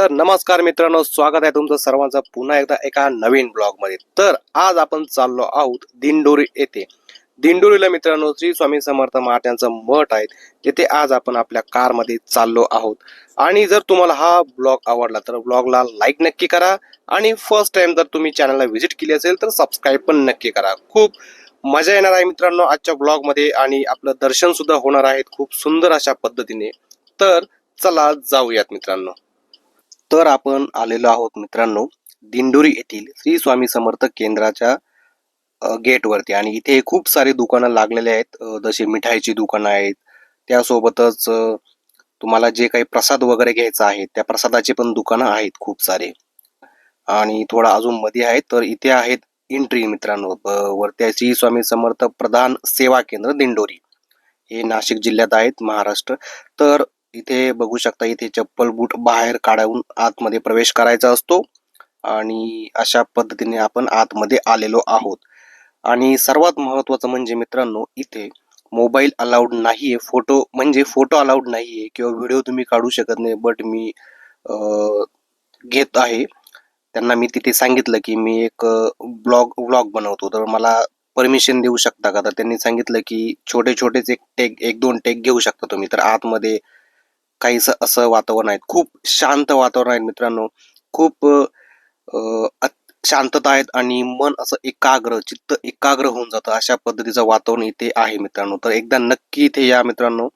तर नमस्कार मित्रांनो, स्वागत आहे तुमचं सर्वांचं पुन्हा एकदा एका नवीन ब्लॉग मध्ये। तर आज आपण चाललो आहोत दिंडोरी येथे। दिंडोरीला मित्रांनो श्री स्वामी समर्थ महाराजांचं मठ आहे, तिथे आज आपण आपल्या कार मध्ये चाललो आहोत। आणि जर तुम्हाला हा ब्लॉग आवडला तर ब्लॉगला लाईक नक्की करा आणि फर्स्ट टाइम जर तुम्ही चॅनलला व्हिजिट केली असेल तर सबस्क्राईब पण नक्की करा। खूप मजा येणार आहे मित्रांनो आजच्या ब्लॉग मध्ये आणि आपलं दर्शन सुद्धा होणार आहे खूप सुंदर अशा पद्धतीने। तर चला जाऊयात मित्रांनो। तर आपण आलेलो आहोत मित्रांनो दिंडोरी येथील श्री स्वामी समर्थ केंद्राच्या गेट वरती। आणि इथे खूप सारे दुकानं लागलेले आहेत, जसे मिठाईची दुकानं आहेत, त्यासोबतच तुम्हाला जे काही प्रसाद वगैरे घ्यायचा आहे त्या प्रसादाचे पण दुकानं आहेत खूप सारे। आणि थोडा अजून मध्ये आहेत, तर इथे आहेत एंट्री मित्रांनो। वरती आहे श्री स्वामी समर्थ प्रधान सेवा केंद्र दिंडोरी, हे नाशिक जिल्ह्यात आहेत महाराष्ट्र। तर इथे बघू शकता, इथे चप्पल बूट बाहेर काढून आतमध्ये प्रवेश करायचा असतो आणि अशा पद्धतीने आपण आतमध्ये आलेलो आहोत। आणि सर्वात महत्त्वाचं म्हणजे मित्रांनो इथे मोबाईल अलाउड नाहीये, फोटो अलाउड नाहीये किंवा व्हिडिओ तुम्ही काढू शकत नाही। बट मी घेत आहे, त्यांना मी तिथे सांगितलं की मी एक व्लॉग बनवतो, तर मला परमिशन देऊ शकता का? तर त्यांनी सांगितलं की छोटे छोटेच एक दोन टेक घेऊ शकता तुम्ही। तर आतमध्ये काहीच असं वातावरण आहे, खूप शांत वातावरण आहे मित्रांनो। खूप शांतता आहेत आणि मन असं चित्त एकाग्र होऊन जातं, अशा पद्धतीचं वातावरण इथे आहे मित्रांनो। तर एकदा नक्की इथे या मित्रांनो।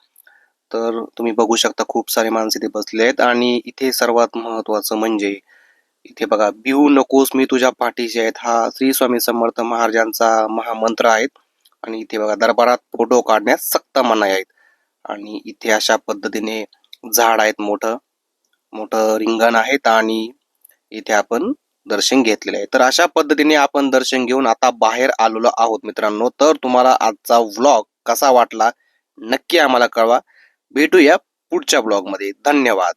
तर तुम्ही बघू शकता खूप सारे माणसं इथे बसले आहेत। आणि इथे सर्वात महत्वाचं म्हणजे इथे बघा, भिवू नकोस मी तुझ्या पाठीशी आहेत, हा श्री स्वामी समर्थ महाराजांचा महामंत्र आहे। आणि इथे बघा, दरबारात फोटो काढण्यास सक्त मनाई आहेत। आणि इथे अशा पद्धतीने झाड आहेत, मोठं मोठं रिंगण आहेत आणि इथे आपण दर्शन घेतलेले आहे। तर अशा पद्धतीने आपण दर्शन घेऊन आता बाहेर आलेलो आहोत मित्रांनो। तर तुम्हाला आजचा व्लॉग कसा वाटला नक्की आम्हाला कळवा। भेटूया पुढच्या ब्लॉग मध्ये। धन्यवाद।